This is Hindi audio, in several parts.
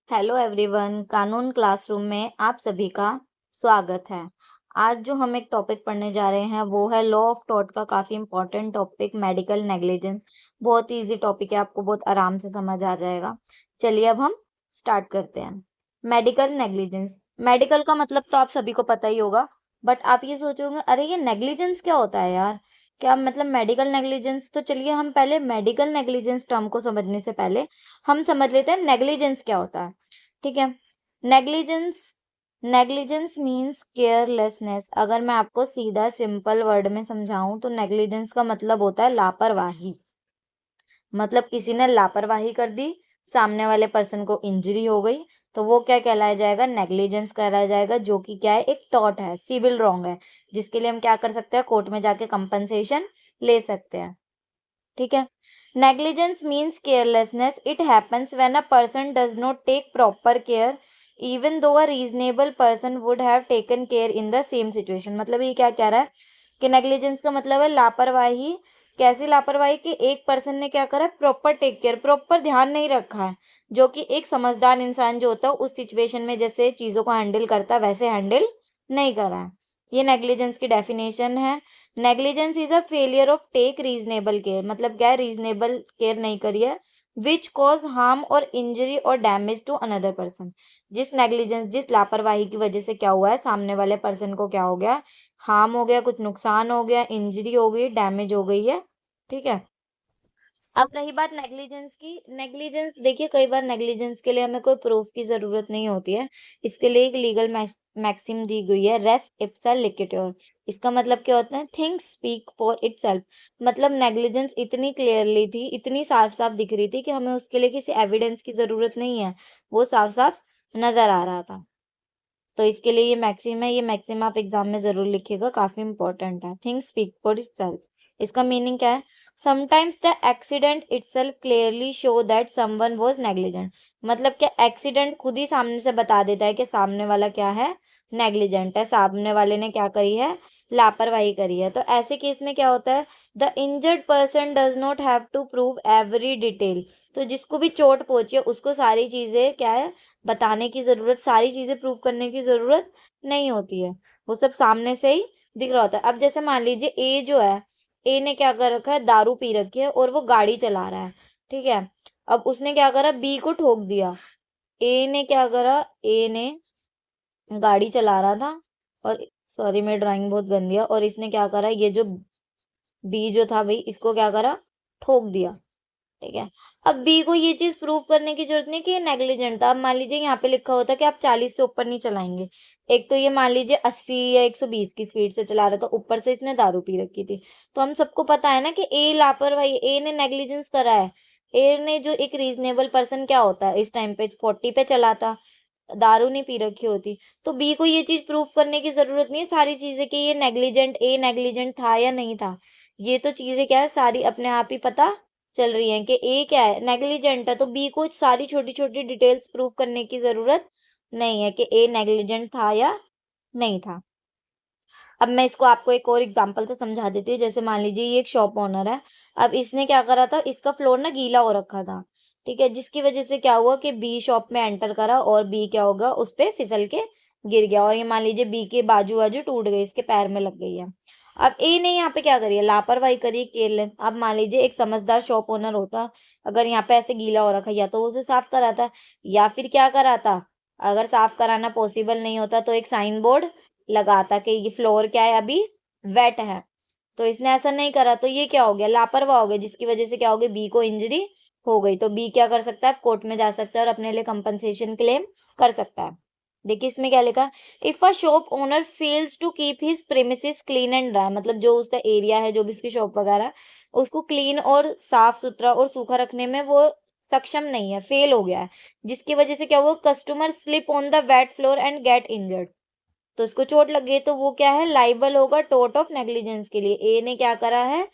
हेलो एवरीवन, कानून क्लासरूम में आप सभी का स्वागत है। आज जो हम एक टॉपिक पढ़ने जा रहे हैं वो है लॉ ऑफ टॉर्ट का काफ़ी इम्पोर्टेंट टॉपिक मेडिकल नेग्लिजेंस। बहुत ही इजी टॉपिक है, आपको बहुत आराम से समझ आ जाएगा। चलिए अब हम स्टार्ट करते हैं। मेडिकल नेग्लिजेंस, मेडिकल का मतलब तो आप सभी को पता ही होगा, बट आप ये सोचोगे अरे ये नेग्लिजेंस क्या होता है यार, क्या मतलब मेडिकल नेग्लिजेंस। तो चलिए हम पहले मेडिकल नेग्लिजेंस टर्म को समझने से पहले हम समझ लेते हैं नेग्लिजेंस क्या होता है। ठीक है। Negligence, negligence means carelessness. अगर मैं आपको सीधा सिंपल वर्ड में समझाऊं तो नेग्लिजेंस का मतलब होता है लापरवाही। मतलब किसी ने लापरवाही कर दी, सामने वाले पर्सन को इंजरी हो गई, तो वो क्या कहलाया जाएगा, नेग्लिजेंस कहलाया जाएगा, जो कि क्या है, एक टॉर्ट है, सिविल रॉन्ग है, जिसके लिए हम क्या कर सकते हैं, कोर्ट में जाके कंपनसेशन ले सकते हैं। ठीक है। Negligence means carelessness. It happens when a person does not take proper care even though a reasonable person would have taken care in the same situation. मतलब ये क्या कह रहा है कि नेग्लिजेंस का मतलब है लापरवाही। कैसी लापरवाही कि एक पर्सन ने क्या करा है, प्रॉपर टेक केयर, प्रॉपर ध्यान नहीं रखा है, जो कि एक समझदार इंसान जो होता है उस सिचुएशन में जैसे चीजों को हैंडल करता है वैसे हैंडल नहीं करा है। ये नेग्लिजेंस की डेफिनेशन है। Negligence is a failure of take reasonable care. मतलब क्या है, रीजनेबल केयर नहीं करी है, विच कॉज हार्म और इंजरी और डैमेज टू अनदर पर्सन। जिस नेग्लिजेंस, जिस लापरवाही की वजह से क्या हुआ है, सामने वाले पर्सन को क्या हो गया, हार्म हो गया, कुछ नुकसान हो गया, इंजरी हो गई, डैमेज हो गई है। ठीक है। अब रही बात नेग्लिजेंस की। नेग्लिजेंस देखिए, कई बार नेग्लिजेंस के लिए हमें कोई प्रूफ की जरूरत नहीं होती है। इसके लिए एक लीगल मैक्सिम दी गई है, रेस इप्सा लिक्विडेटर। इसका मतलब क्या होता है, थिंग्स स्पीक फॉर इटसेल्फ। मतलब नेग्लिजेंस इतनी क्लियरली थी, इतनी साफ साफ दिख रही थी कि हमें उसके लिए किसी एविडेंस की जरूरत नहीं है, वो साफ साफ नजर आ रहा था। तो इसके लिए ये मैक्सिम है, ये मैक्सिम आप एग्जाम में जरूर लिखिएगा, काफी इंपॉर्टेंट है। Things speak for itself. इसका मीनिंग क्या है, sometimes the accident itself clearly show that someone was negligent. मतलब क्या एक्सीडेंट खुद ही सामने से बता देता है कि सामने वाला क्या है, नेग्लिजेंट है, सामने वाले ने क्या करी है, लापरवाही करी है। तो ऐसे केस में क्या होता है, the injured person does not have to prove every detail. तो जिसको भी चोट पहुंची है उसको सारी चीजें क्या है, बताने की जरूरत, सारी चीजें प्रूव करने की जरूरत नहीं होती है, वो सब सामने से ही दिख रहा होता है। अब जैसे मान लीजिए ए जो है, ए ने क्या कर रखा है, दारू पी रखी है और वो गाड़ी चला रहा है। ठीक है। अब उसने क्या करा, बी को ठोक दिया। ए ने क्या करा, ए ने गाड़ी चला रहा था और, सॉरी मेरी ड्राइंग बहुत गंदी है, और इसने क्या करा, ये जो बी जो था भाई, इसको क्या करा, ठोक दिया। ठीक है। अब बी को ये चीज प्रूव करने की जरूरत नहीं कि ये नेग्लिजेंट था। अब मान लीजिए यहाँ पे लिखा होता कि आप 40 से ऊपर नहीं चलाएंगे, एक तो ये मान लीजिए 80 या 120 की स्पीड से चला रहा था, ऊपर से इसने दारू पी रखी थी, तो हम सबको पता है ना कि ए लापरवाही, ए ने नेग्लिजेंस करा है। ए ने, जो एक रीजनेबल पर्सन क्या होता है इस टाइम पे, 40 पे चलाता, दारू नहीं पी रखी होती। तो बी को ये चीज प्रूव करने की जरूरत नहीं है, सारी चीजें कि ये नेग्लिजेंट, ए नेग्लिजेंट था या नहीं था। ये तो चीजें क्या है, सारी अपने आप ही पता चल रही हैं कि ए क्या है, नेग्लिजेंट है। तो बी को सारी छोटी छोटी डिटेल्स प्रूव करने की जरूरत नहीं है कि ए नेग्लिजेंट था या नहीं था। अब मैं इसको आपको एक और एग्जांपल से समझा देती हूँ। जैसे मान लीजिए ये एक शॉप ओनर है। अब इसने क्या करा था, इसका फ्लोर ना गीला हो रखा था। ठीक है। जिसकी वजह से क्या हुआ कि बी शॉप में एंटर करा और बी क्या होगा, उस पे फिसल के गिर गया, और ये मान लीजिए बी के बाजू बाजू टूट गई, इसके पैर में लग गई है। अब ए ने यहाँ पे क्या करी है, लापरवाही करी, केयरलेस। अब मान लीजिए एक समझदार शॉप ओनर होता, अगर यहाँ पे ऐसे गीला हो रखा, या तो उसे साफ कराता, या फिर क्या कराता, अगर साफ कराना पॉसिबल नहीं होता तो एक साइन बोर्ड लगाता कि ये फ्लोर क्या है, अभी वेट है। तो इसने ऐसा नहीं करा, तो ये क्या हो गया, लापरवाह हो गया, जिसकी वजह से क्या हो गया, बी को इंजरी हो गई। तो बी क्या कर सकता है, कोर्ट में जा सकता है और अपने लिए कंपनसेशन क्लेम कर सकता है। देखिए इसमें क्या लिखा, if a shop owner fails to keep his premises clean and dry. मतलब जो उसका एरिया है, जो भी उसकी शॉप वगैरह, उसको क्लीन और साफ सुथरा और सूखा रखने में वो सक्षम नहीं है, फेल हो गया है, जिसकी वजह से क्या हुआ, customer slip on the wait floor and get injured. तो उसको चोट लग गई, तो वो क्या है, लाइबल होगा टोट ऑफ नेग्लिजेंस के लिए। ए ने क्या करा है,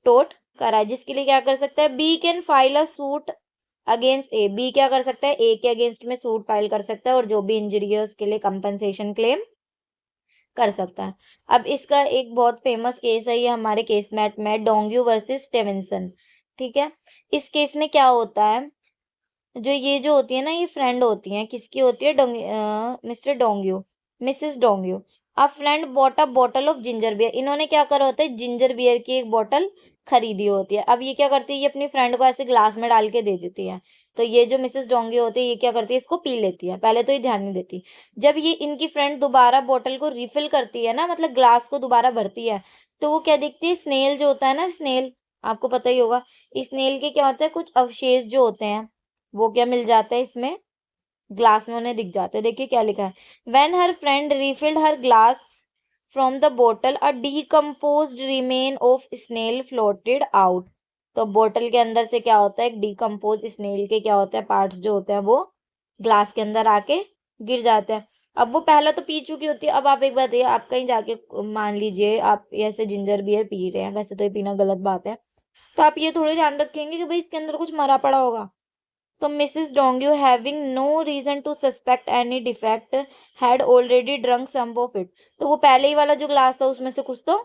टोट करा है, जिसके लिए क्या कर सकता है, B can file a suit against A. B क्या कर सकता है, ए के अगेंस्ट में सूट फाइल कर सकता है और जो भी इंजरी है उसके लिए कंपनसेशन क्लेम कर सकता है। अब इसका एक बहुत फेमस केस है, ये हमारे केस में डोंग्यू वर्सेस स्टेवेंसन। ठीक है। इस केस में क्या होता है, जो ये जो होती है ना, ये फ्रेंड होती हैं, किसकी होती है, Mr Donoghue, Mrs Donoghue. A friend bought a bottle of ginger beer, इन्होंने क्या करा होता है, जिंजर बियर की एक बॉटल खरीदी होती है। अब ये क्या करती है, ये अपनी फ्रेंड को ऐसे ग्लास में डाल के दे देती है। तो ये जो मिसेस डोंग्यू होती है, ये क्या करती है, इसको पी लेती है। पहले तो ये ध्यान नहीं देती। जब ये इनकी फ्रेंड दोबारा बॉटल को रिफिल करती है ना, मतलब ग्लास को दोबारा भरती है, तो वो क्या देखती है, स्नेल जो होता है ना, स्नेल, आपको पता ही होगा, स्नेल के क्या होता है, कुछ अवशेष जो होते हैं, वो क्या मिल जाता है इसमें, ग्लास में उन्हें दिख जाता है। देखिए क्या लिखा है, when her friend refilled her glass from the बोतल a decomposed remain of snail floated out. तो बोतल के अंदर से क्या होता है, एक डीकम्पोज स्नेल के क्या होता है, पार्ट्स जो होते हैं वो ग्लास के अंदर आके गिर जाते हैं। अब वो पहला तो पी चुकी होती है। अब आप एक बात ये, आप कहीं जाके मान लीजिए आप ऐसे जिंजर बियर पी रहे हैं, वैसे तो ये पीना गलत बात है, तो आप ये थोड़ी ध्यान रखेंगे कि भाई इसके अंदर कुछ मरा पड़ा होगा। तो Mrs Donoghue, having no reason to suspect any defect, had already drunk some of it. तो वो पहले ही वाला जो ग्लास था उसमें से कुछ तो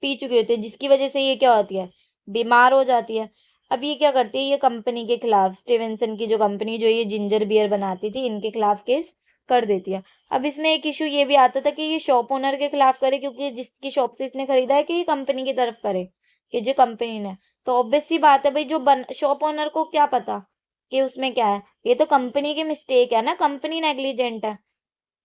पी चुकी होती है, जिसकी वजह से ये क्या होती है, बीमार हो जाती है। अब ये क्या करती है, ये कंपनी के खिलाफ, स्टीवेंसन की जो कंपनी जो ये जिंजर बियर बनाती थी, इनके खिलाफ केस कर देती है। अब इसमें एक इशू ये भी आता था कि ये शॉप ओनर के खिलाफ करे, क्योंकि जिसकी शॉप से इसने खरीदा है, कि ये कंपनी की तरफ करे, कि जो कंपनी ने। तो ऑब्वियस सी बात है भाई, जो शॉप ओनर को क्या पता कि उसमें क्या है, ये तो कंपनी की मिस्टेक है ना, कंपनी नेग्लिजेंट है।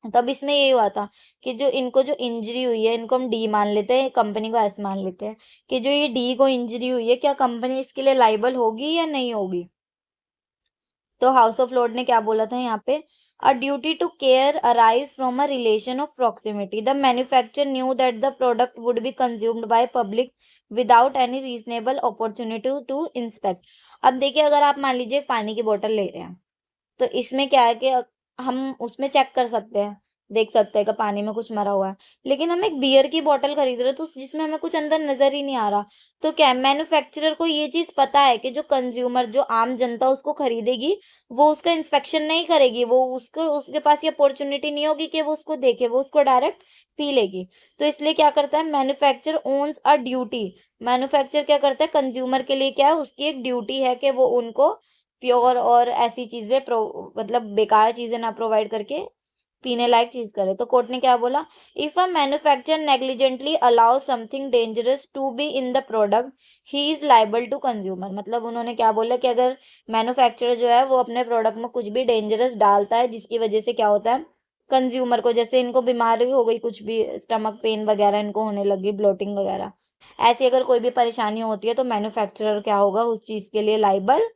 तब इसमें यही हुआ था कि जो इनको जो इंजरी हुई है, इनको हम डी मान लेते हैं, कंपनी को एस मान लेते हैं, कि जो ये डी को इंजरी हुई है, क्या कंपनी इसके लिए लाइबल होगी या नहीं होगी। तो हाउस ऑफ लॉर्ड ने क्या बोला था यहाँ पे, a duty to care arise from a relation of proximity, the manufacture knew that the product would be consumed by public without any reasonable opportunity to inspect. अब देखिए, अगर आप मान लीजिए पानी की बोतल ले रहे हैं, तो इसमें क्या है कि हम उसमें चेक कर सकते हैं, देख सकते हैं कि पानी में कुछ मरा हुआ है। लेकिन हम एक बियर की बोतल खरीद रहे हैं, तो जिसमें हमें कुछ अंदर नजर ही नहीं आ रहा। तो क्या मैन्युफैक्चरर को ये चीज पता है कि जो कंज्यूमर, जो आम जनता उसको खरीदेगी, वो उसका इंस्पेक्शन नहीं करेगी, वो उसको, उसके पास ये अपॉर्चुनिटी नहीं होगी कि वो उसको देखे, वो उसको डायरेक्ट पी लेगी। तो इसलिए क्या करता है, manufacture owns a duty, manufacture क्या करता है, कंज्यूमर के लिए क्या है, उसकी एक ड्यूटी है कि वो उनको प्योर और ऐसी चीजें मतलब बेकार चीजें ना प्रोवाइड करके पीने लायक चीज करे। तो कोर्ट ने क्या बोला, if a manufacturer negligently allow something dangerous to be in the product, he is liable to consumer. मतलब उन्होंने क्या बोला कि अगर मैन्युफैक्चरर जो है वो अपने प्रोडक्ट में कुछ भी डेंजरस डालता है, जिसकी वजह से क्या होता है, कंज्यूमर को, जैसे इनको बीमारी हो गई, कुछ भी स्टमक पेन वगैरह इनको होने लगी, ब्लोटिंग वगैरह, ऐसी अगर कोई भी परेशानी होती है, तो मैन्युफैक्चरर क्या होगा, उस चीज के लिए लाइबल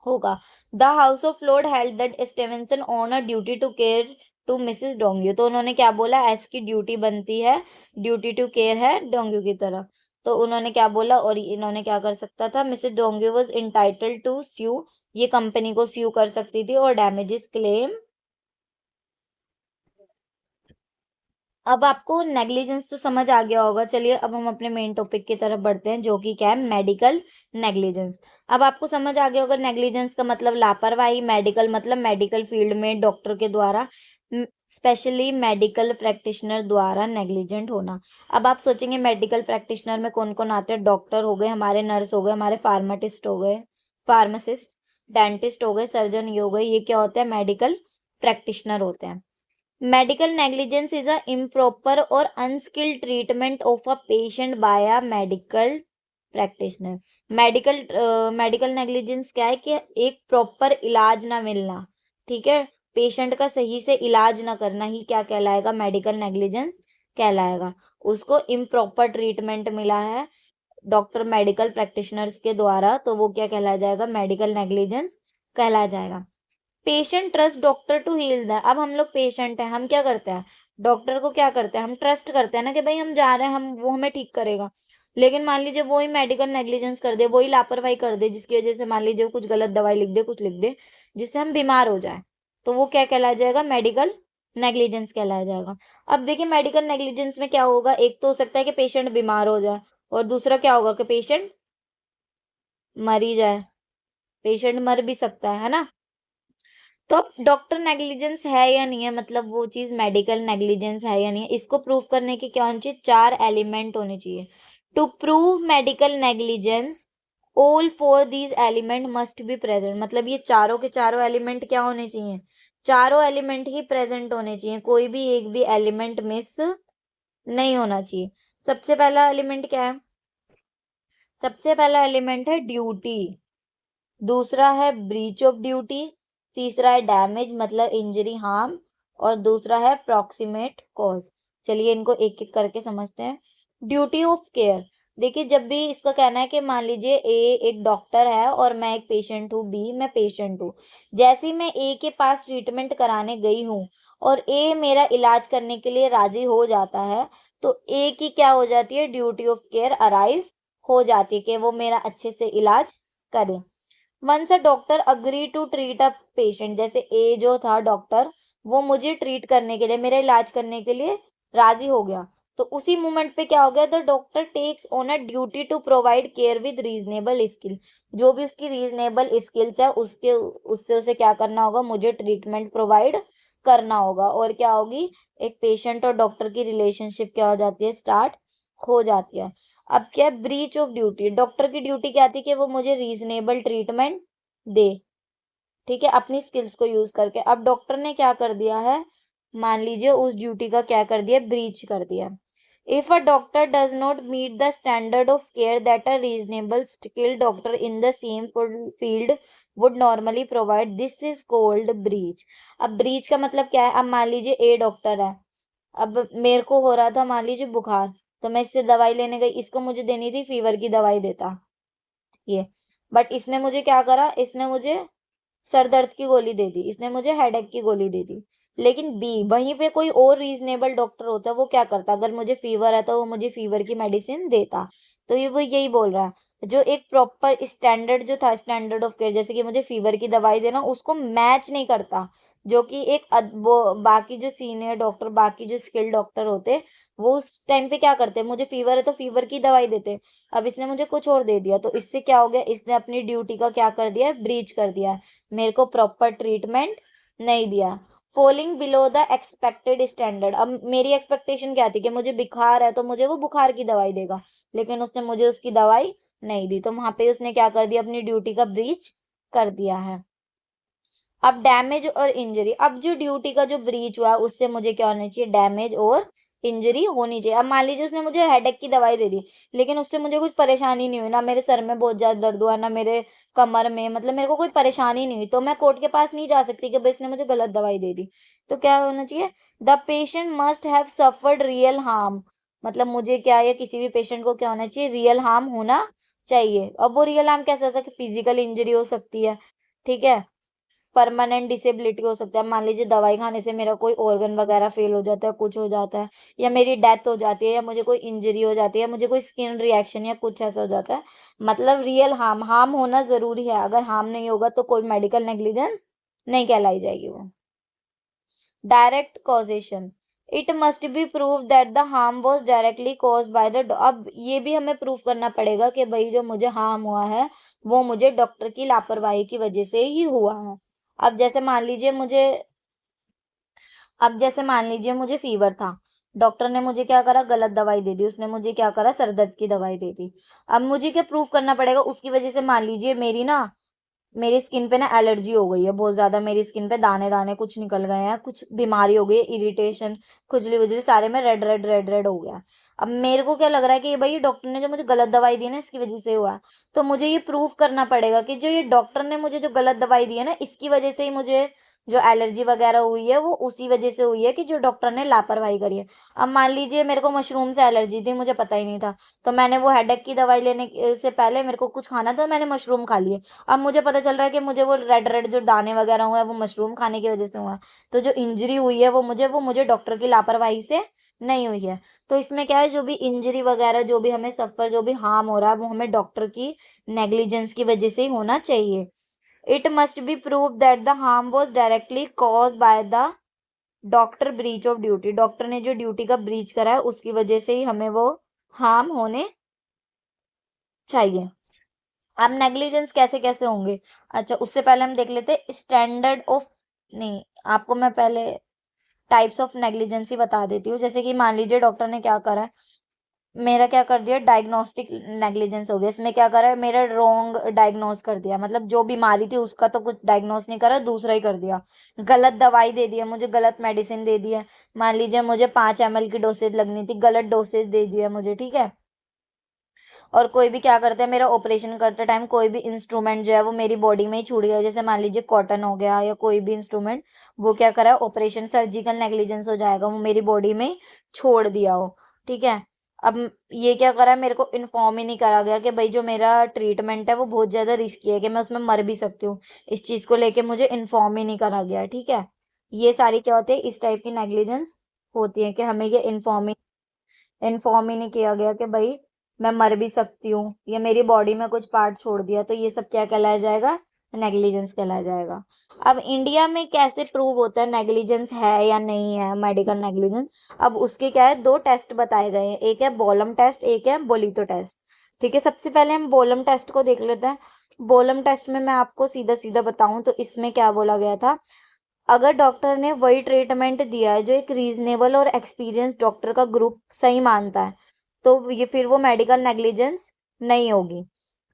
होगा। The House of Lord held that Stevenson on a duty to care to Mrs Donoghue. तो उन्होंने क्या बोला, एस की ड्यूटी बनती है, ड्यूटी टू केयर है डोंग्यू की तरह। तो उन्होंने क्या बोला, और इन्होंने क्या कर सकता था, Mrs Donoghue was entitled to sue, ये कंपनी को स्यू कर सकती थी और डैमेजेस क्लेम। अब आपको नेग्लिजेंस तो समझ आ गया होगा। चलिए अब हम अपने मेन टॉपिक की तरफ बढ़ते हैं, जो कि क्या है, मेडिकल नेग्लिजेंस। अब आपको समझ आ गया होगा, नेग्लिजेंस का मतलब लापरवाही, मेडिकल मतलब मेडिकल फील्ड में डॉक्टर के द्वारा, स्पेशली मेडिकल प्रैक्टिशनर द्वारा नेग्लिजेंट होना। अब आप सोचेंगे मेडिकल प्रैक्टिशनर में कौन कौन आते हैं, डॉक्टर हो गए हमारे, नर्स हो गए हमारे, फार्माटिस्ट हो गए, फार्मासिस्ट, डेंटिस्ट हो गए, सर्जन ये हो गए, ये क्या होते हैं, मेडिकल प्रैक्टिशनर होते हैं। Medical negligence is a improper or unskilled treatment of a patient by a medical practitioner. Medical negligence क्या है कि एक प्रॉपर इलाज ना मिलना, ठीक है, पेशेंट का सही से इलाज ना करना ही क्या कहलाएगा, मेडिकल नेग्लिजेंस कहलाएगा। उसको इम्प्रॉपर ट्रीटमेंट मिला है डॉक्टर मेडिकल प्रैक्टिशनर्स के द्वारा, तो वो क्या कहलाया जाएगा, मेडिकल नेग्लिजेंस कहलाया जाएगा। Patient trust doctor to heal the, अब हम लोग पेशेंट हैं, हम क्या करते हैं, डॉक्टर को क्या करते हैं, हम ट्रस्ट करते हैं ना कि भाई हम जा रहे हैं, हम वो हमें ठीक करेगा। लेकिन मान लीजिए वो ही मेडिकल नेग्लिजेंस कर दे, वो ही लापरवाही कर दे, जिसकी वजह से मान लीजिए वो कुछ गलत दवाई लिख दे, कुछ लिख दे, जिससे हम बीमार हो जाए, तो वो क्या कहलाया जाएगा, मेडिकल नेग्लिजेंस कहलाया जाएगा। अब देखिए मेडिकल नेग्लिजेंस में क्या होगा, एक तो हो सकता है कि पेशेंट बीमार हो जाए, और दूसरा क्या होगा कि पेशेंट मर ही जाए, पेशेंट मर भी सकता है ना। तो अब डॉक्टर नेग्लिजेंस है या नहीं है, मतलब वो चीज मेडिकल नेग्लिजेंस है या नहीं है, इसको प्रूव करने की क्या होनी चाहिए, चार एलिमेंट होने चाहिए। To prove medical negligence, all four these element must be present, मतलब ये चारों के चारों एलिमेंट क्या होने चाहिए, चारों एलिमेंट ही प्रेजेंट होने चाहिए, कोई भी एक भी एलिमेंट मिस नहीं होना चाहिए। सबसे पहला एलिमेंट क्या है, सबसे पहला एलिमेंट है ड्यूटी, दूसरा है ब्रीच ऑफ ड्यूटी, तीसरा है डैमेज मतलब इंजरी हार्म, और दूसरा है प्रॉक्सिमेट कॉज। चलिए इनको एक एक करके समझते हैं। ड्यूटी ऑफ केयर, देखिए जब भी इसका कहना है कि मान लीजिए ए एक डॉक्टर है और मैं एक पेशेंट हूँ, बी मैं पेशेंट हूँ, जैसे ही मैं ए के पास ट्रीटमेंट कराने गई हूँ और ए मेरा इलाज करने के लिए राजी हो जाता है, तो ए की क्या हो जाती है, ड्यूटी ऑफ केयर अराइज हो जाती है कि वो मेरा अच्छे से इलाज करे। Once a doctor agree to treat a patient, जैसे ए जो था डॉक्टर, वो मुझे ट्रीट करने के लिए, मेरा इलाज करने के लिए राजी हो गया, तो उसी मोमेंट पे क्या हो गया, the doctor takes on a duty to provide care with reasonable skill, जो भी उसकी रीजनेबल स्किल्स है उसके उससे उसे क्या करना होगा, मुझे ट्रीटमेंट प्रोवाइड करना होगा। और क्या होगी, एक पेशेंट और डॉक्टर की रिलेशनशिप क्या हो जाती है, स्टार्ट हो जाती है। अब क्या है, ब्रीच ऑफ ड्यूटी, डॉक्टर की ड्यूटी क्या थी कि वो मुझे रीजनेबल ट्रीटमेंट दे, ठीक है, अपनी स्किल्स को यूज करके। अब डॉक्टर ने क्या कर दिया है, मान लीजिए उस ड्यूटी का क्या कर दिया, ब्रीच कर दिया। If a doctor does not meet the standard of care that a reasonable skilled doctor in the same field would normally provide, this is called breach. अब ब्रीच का मतलब क्या है, अब मान लीजिए ए डॉक्टर है, अब मेरे को हो रहा था मान लीजिए बुखार, तो मैं इससे दवाई लेने गई, इसको मुझे देनी थी फीवर की दवाई देता ये, बट इसने मुझे क्या करा, इसने मुझे सर दर्द की गोली दे दी, इसने मुझे हेडेक की गोली दे दी। लेकिन बी वहीं पे कोई और रीजनेबल डॉक्टर होता, वो क्या करता, अगर मुझे फीवर है तो वो मुझे फीवर की मेडिसिन देता। तो ये वो यही बोल रहा है, जो एक प्रॉपर स्टैंडर्ड जो था, स्टैंडर्ड ऑफ केयर, जैसे कि मुझे फीवर की दवाई देना, उसको मैच नहीं करता, जो कि एक वो बाकी जो सीनियर डॉक्टर, बाकी जो स्किल्ड डॉक्टर होते, वो उस टाइम पे क्या करते, मुझे फीवर है तो फीवर की दवाई देते। अब इसने मुझे कुछ और दे दिया, तो इससे क्या हो गया, इसने अपनी ड्यूटी का क्या कर दिया, ब्रीच कर दिया, मेरे को प्रॉपर ट्रीटमेंट नहीं दिया। Falling below the expected standard, अब मेरी एक्सपेक्टेशन क्या थी कि मुझे बुखार है तो मुझे वो बुखार की दवाई देगा, लेकिन उसने मुझे उसकी दवाई नहीं दी, तो वहां पे उसने क्या कर दिया, अपनी ड्यूटी का ब्रीच कर दिया है। अब डैमेज और इंजरी, अब जो ड्यूटी का जो ब्रीच हुआ उससे मुझे क्या होना चाहिए, डैमेज और इंजरी होनी चाहिए। अब मान लीजिए उसने मुझे हेडेक की दवाई दे दी, लेकिन उससे मुझे कुछ परेशानी नहीं हुई, ना मेरे सर में बहुत ज्यादा दर्द हुआ, ना मेरे कमर में, मतलब मेरे को कोई परेशानी नहीं हुई, तो मैं कोर्ट के पास नहीं जा सकती कि भाई इसने मुझे गलत दवाई दे दी। तो क्या होना चाहिए, the patient must have suffered real harm, मतलब मुझे क्या, या किसी भी पेशेंट को क्या होना चाहिए, रियल हार्म होना चाहिए। अब वो रियल हार्म कैसे हो सकता है, फिजिकल इंजरी हो सकती है, ठीक है, परमानेंट डिसेबिलिटी हो सकता है, मान लीजिए दवाई खाने से मेरा कोई ऑर्गन वगैरह फेल हो जाता है, कुछ हो जाता है, या मेरी डेथ हो जाती है, या मुझे कोई इंजरी हो जाती है, या मुझे कोई स्किन रिएक्शन या कुछ ऐसा हो जाता है, मतलब रियल हार्म, हार्म होना जरूरी है, अगर हार्म नहीं होगा तो कोई मेडिकल नेग्लिजेंस नहीं कहलाई जाएगी वो। Direct causation, it must be prove that the harm was directly cause by the, अब ये भी हमें प्रूव करना पड़ेगा कि भाई जो मुझे हार्म हुआ है वो मुझे डॉक्टर की लापरवाही की वजह से ही हुआ है। अब जैसे मान लीजिए मुझे, अब जैसे मान लीजिए मुझे फीवर था, डॉक्टर ने मुझे क्या करा, गलत दवाई दे दी, उसने मुझे क्या करा, सर दर्द की दवाई दे दी। अब मुझे क्या प्रूफ करना पड़ेगा, उसकी वजह से मान लीजिए मेरी स्किन पे ना एलर्जी हो गई है बहुत ज्यादा, मेरी स्किन पे दाने दाने कुछ निकल गए हैं, कुछ बीमारी हो गई, इरिटेशन, खुजली वुजली सारे में रेड रेड रेड रेड हो गया। अब मेरे को क्या लग रहा है कि भाई डॉक्टर ने जो मुझे गलत दवाई दी है ना इसकी वजह से हुआ है, तो मुझे ये प्रूफ करना पड़ेगा कि जो ये डॉक्टर ने मुझे जो गलत दवाई दी है ना इसकी वजह से ही मुझे जो एलर्जी वगैरह हुई है वो उसी वजह से हुई है कि जो डॉक्टर ने लापरवाही करी है। अब मान लीजिए मेरे को मशरूम से एलर्जी थी, मुझे पता ही नहीं था, तो मैंने वो हेडेक की दवाई लेने से पहले मेरे को कुछ खाना था, मैंने मशरूम खा लिए। अब मुझे पता चल रहा है कि मुझे वो रेड रेड जो दाने वगैरह हुए हैं वो मशरूम खाने की वजह से हुआ है। तो जो इंजरी हुई है वो मुझे डॉक्टर की लापरवाही से नहीं हुई है। तो इसमें क्या है, जो भी इंजरी वगैरह जो भी हमें सफर जो भी हार्म हो रहा है वो हमें डॉक्टर की नेग्लिजेंस की वजह से ही होना चाहिए। It must be prove that the harm was directly cause by the doctor breach of duty, doctor ने जो ड्यूटी का ब्रीच करा है उसकी वजह से ही हमें वो हार्म होने चाहिए। अब नेग्लिजेंस कैसे कैसे होंगे, अच्छा उससे पहले हम देख लेते हैं स्टैंडर्ड ऑफ, नहीं आपको मैं पहले टाइप्स ऑफ नेग्लिजेंसी बता देती हूँ। जैसे कि मान लीजिए डॉक्टर ने क्या करा है, मेरा क्या कर दिया, डायग्नोस्टिक नेग्लिजेंस हो गया। इसमें क्या करा है, मेरा रॉन्ग डायग्नोस कर दिया, मतलब जो बीमारी थी उसका तो कुछ डायग्नोस नहीं करा, दूसरा ही कर दिया। गलत दवाई दे दिया मुझे, गलत मेडिसिन दे दिया। मान लीजिए मुझे 5 ml की डोसेज लगनी थी, गलत डोसेज दे दिया मुझे, ठीक है। और कोई भी क्या करता है, मेरा ऑपरेशन करते टाइम कोई भी इंस्ट्रूमेंट जो है वो मेरी बॉडी में ही छूट गया, जैसे मान लीजिए कॉटन हो गया या कोई भी इंस्ट्रूमेंट, वो क्या करा, ऑपरेशन सर्जिकल नेग्लिजेंस हो जाएगा, वो मेरी बॉडी में छोड़ दिया हो, ठीक है। अब ये क्या करा है, मेरे को इन्फॉर्म ही नहीं करा गया कि भाई जो मेरा ट्रीटमेंट है वो बहुत ज्यादा रिस्की है, कि मैं उसमें मर भी सकती हूँ। इस चीज को लेके मुझे इन्फॉर्म ही नहीं करा गया, ठीक है। ये सारी क्या होती है, इस टाइप की नेग्लिजेंस होती है, कि हमें ये इन्फॉर्म ही नहीं किया गया कि भाई मैं मर भी सकती हूँ, या मेरी बॉडी में कुछ पार्ट छोड़ दिया, तो ये सब क्या कहलाया जाएगा, नेग्लिजेंस कहलाया जाएगा। अब इंडिया में कैसे प्रूव होता है नेग्लिजेंस है या नहीं है, मेडिकल नेग्लिजेंस। अब उसके क्या है, दो टेस्ट बताए गए हैं, एक है बोलम टेस्ट, एक है बोलीतो टेस्ट, ठीक है। सबसे पहले हम बोलम टेस्ट को देख लेते हैं। बोलम टेस्ट में मैं आपको सीधा सीधा बताऊं तो इसमें क्या बोला गया था, अगर डॉक्टर ने वही ट्रीटमेंट दिया है जो एक रीजनेबल और एक्सपीरियंस डॉक्टर का ग्रुप सही मानता है, तो ये फिर वो मेडिकल नेग्लिजेंस नहीं होगी।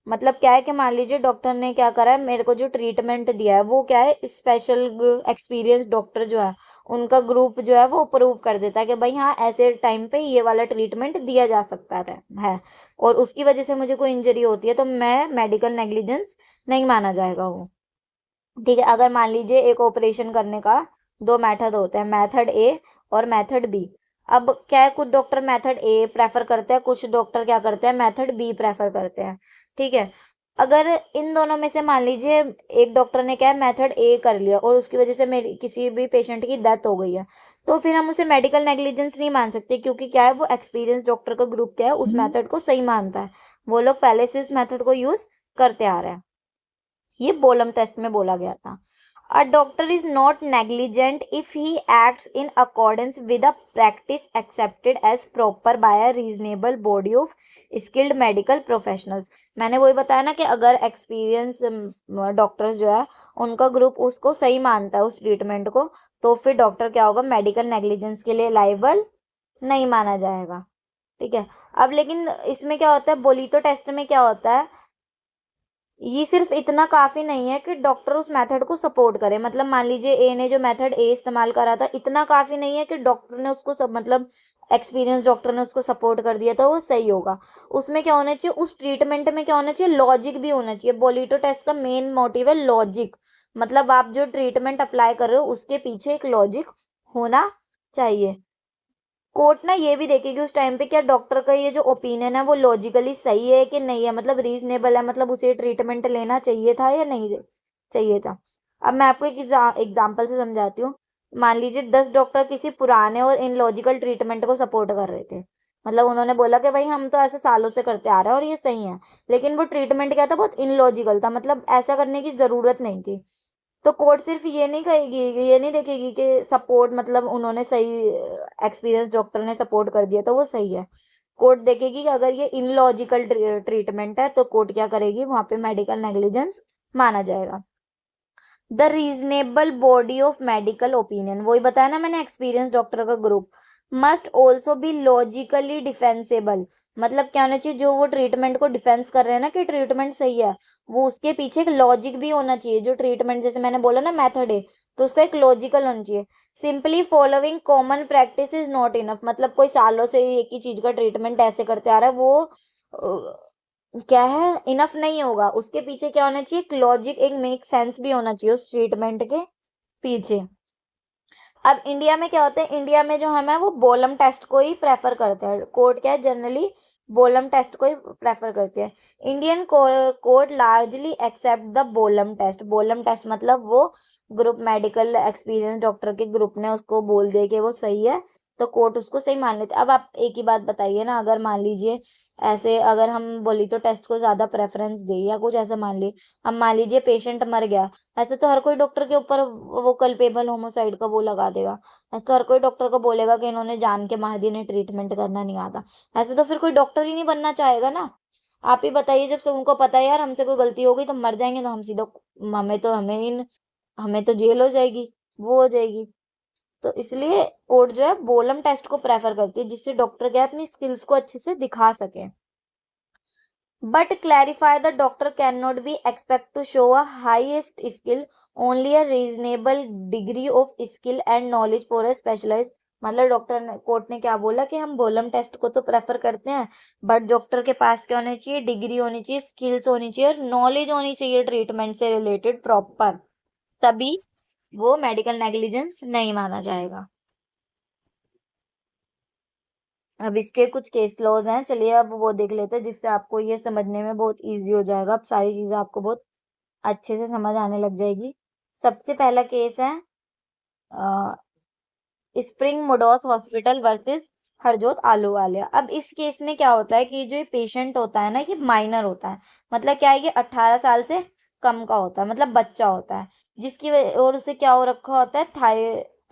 मतलब क्या है कि मान लीजिए डॉक्टर ने क्या करा है, मेरे को जो ट्रीटमेंट दिया है वो क्या है, स्पेशल एक्सपीरियंस डॉक्टर जो है उनका ग्रुप जो है वो अप्रूव कर देता है कि भाई हाँ ऐसे टाइम पे ये वाला ट्रीटमेंट दिया जा सकता है, और उसकी वजह से मुझे कोई इंजरी होती है तो मैं मेडिकल नेग्लिजेंस नहीं माना जाएगा वो, ठीक है। अगर मान लीजिए एक ऑपरेशन करने का दो मेथड होते हैं, मेथड ए और मेथड बी। अब क्या है, कुछ डॉक्टर मेथड ए प्रेफर करते हैं, कुछ डॉक्टर क्या करते हैं, मेथड बी प्रेफर करते हैं, ठीक है। अगर इन दोनों में से मान लीजिए एक डॉक्टर ने क्या है, मेथड ए कर लिया और उसकी वजह से मेरी किसी भी पेशेंट की डेथ हो गई है, तो फिर हम उसे मेडिकल नेग्लिजेंस नहीं मान सकते, क्योंकि क्या है, वो एक्सपीरियंस डॉक्टर का ग्रुप क्या है उस मेथड को सही मानता है, वो लोग पहले से उस मेथड को यूज करते आ रहे हैं। ये बोलम टेस्ट में बोला गया था। A doctor is not negligent if he acts in accordance with a practice accepted as proper by a reasonable body of skilled medical professionals. मैंने वही बताया ना कि अगर एक्सपीरियंस डॉक्टर्स जो है उनका ग्रुप उसको सही मानता है उस ट्रीटमेंट को, तो फिर डॉक्टर क्या होगा, मेडिकल नेग्लिजेंस के लिए लाइबल नहीं माना जाएगा, ठीक है। अब लेकिन इसमें क्या होता है, बोलीतो टेस्ट में क्या होता है, ये सिर्फ इतना काफी नहीं है कि डॉक्टर उस मेथड को सपोर्ट करे, मतलब मान लीजिए ए ने जो मेथड ए इस्तेमाल करा था, इतना काफी नहीं है कि डॉक्टर ने उसको सब मतलब एक्सपीरियंस डॉक्टर ने उसको सपोर्ट कर दिया तो वो सही होगा। उसमें क्या होना चाहिए, उस ट्रीटमेंट में क्या होना चाहिए, लॉजिक भी होना चाहिए। बोलीटो टेस्ट का मेन मोटिव है लॉजिक, मतलब आप जो ट्रीटमेंट अप्लाई कर रहे हो उसके पीछे एक लॉजिक होना चाहिए। कोर्ट ना ये भी देखेगी उस टाइम पे क्या डॉक्टर का ये जो ओपिनियन है वो लॉजिकली सही है कि नहीं है, मतलब रीजनेबल है, मतलब उसे ट्रीटमेंट लेना चाहिए था या नहीं चाहिए था। अब मैं आपको एक एग्जाम्पल से समझाती हूँ। मान लीजिए 10 डॉक्टर किसी पुराने और इनलॉजिकल ट्रीटमेंट को सपोर्ट कर रहे थे, मतलब उन्होंने बोला कि भाई हम तो ऐसे सालों से करते आ रहे हैं और ये सही है, लेकिन वो ट्रीटमेंट क्या था, बहुत इनलॉजिकल था, मतलब ऐसा करने की जरूरत नहीं थी। तो कोर्ट सिर्फ ये नहीं कहेगी, ये नहीं देखेगी कि सपोर्ट मतलब उन्होंने सही एक्सपीरियंस डॉक्टर ने सपोर्ट कर दिया तो वो सही है। कोर्ट देखेगी कि अगर ये इनलॉजिकल ट्रीटमेंट है तो कोर्ट क्या करेगी, वहां पे मेडिकल नेग्लिजेंस माना जाएगा। The reasonable body of medical opinion, वही बताया ना मैंने, एक्सपीरियंस डॉक्टर का group must also be logically defensible. मतलब क्या होना चाहिए, जो वो ट्रीटमेंट को डिफेंस कर रहे हैं ना कि ट्रीटमेंट सही है, वो उसके पीछे एक लॉजिक भी होना चाहिए। जो ट्रीटमेंट जैसे मैंने बोला ना मेथड है, तो उसका एक लॉजिकल होना चाहिए। Simply following common practice is not enough, मतलब कोई सालों से एक ही चीज का ट्रीटमेंट ऐसे करते आ रहा है, वो क्या है, इनफ नहीं होगा। उसके पीछे क्या होना चाहिए, एक लॉजिक, एक मेक सेंस भी होना चाहिए उस ट्रीटमेंट के पीछे। अब इंडिया में क्या होता है, इंडिया में जो हम है वो बोलम टेस्ट को ही प्रेफर करते हैं। कोर्ट क्या है, जनरली बोलम टेस्ट को ही प्रेफर करते हैं। Indian court largely accept the Bolam test. Bolam test मतलब वो ग्रुप मेडिकल एक्सपीरियंस डॉक्टर के ग्रुप ने उसको बोल दिया कि वो सही है, तो कोर्ट उसको सही मान लेते। अब आप एक ही बात बताइए ना, अगर मान लीजिए ऐसे अगर हम बोली तो टेस्ट को ज्यादा प्रेफरेंस दे या कुछ ऐसा मान ली, अब मान लीजिए पेशेंट मर गया, ऐसे तो हर कोई डॉक्टर के ऊपर वो कल्पेबल होमोसाइड का वो लगा देगा। ऐसे तो हर कोई डॉक्टर को बोलेगा कि इन्होंने जान के मार दिया, इन्हें ट्रीटमेंट करना नहीं आता। ऐसे तो फिर कोई डॉक्टर ही नहीं बनना चाहेगा ना। आप ही बताइए, जब से उनको पता है यार हमसे कोई गलती हो गई तो मर जाएंगे, तो हम सीधा हमें तो जेल हो जाएगी, वो हो जाएगी। तो इसलिए कोर्ट जो है बोलम टेस्ट को प्रेफर करती है, जिससे डॉक्टर क्या है अपनी स्किल्स को अच्छे से दिखा सके। But clarify the doctor cannot be expected to show a highest skill, only a reasonable degree of skill and knowledge for a specialized। मतलब डॉक्टर ने कोर्ट ने क्या बोला कि हम बोलम टेस्ट को तो प्रेफर करते हैं, बट डॉक्टर के पास क्या होना चाहिए, डिग्री होनी चाहिए, स्किल्स होनी चाहिए और नॉलेज होनी चाहिए ट्रीटमेंट से रिलेटेड प्रॉपर, तभी वो मेडिकल नेग्लिजेंस नहीं माना जाएगा। अब इसके कुछ केस लॉज हैं, चलिए अब वो देख लेते हैं, जिससे आपको ये समझने में बहुत इजी हो जाएगा। अब सारी चीजें आपको बहुत अच्छे से समझ आने लग जाएगी। सबसे पहला केस है Spring Meadows hospital versus Harjot Ahluwalia. अब इस केस में क्या होता है कि जो ये पेशेंट होता है ना, ये माइनर होता है, मतलब क्या है, ये 18 साल से कम का होता है, मतलब बच्चा होता है, जिसकी और उसे क्या हो रखा होता है,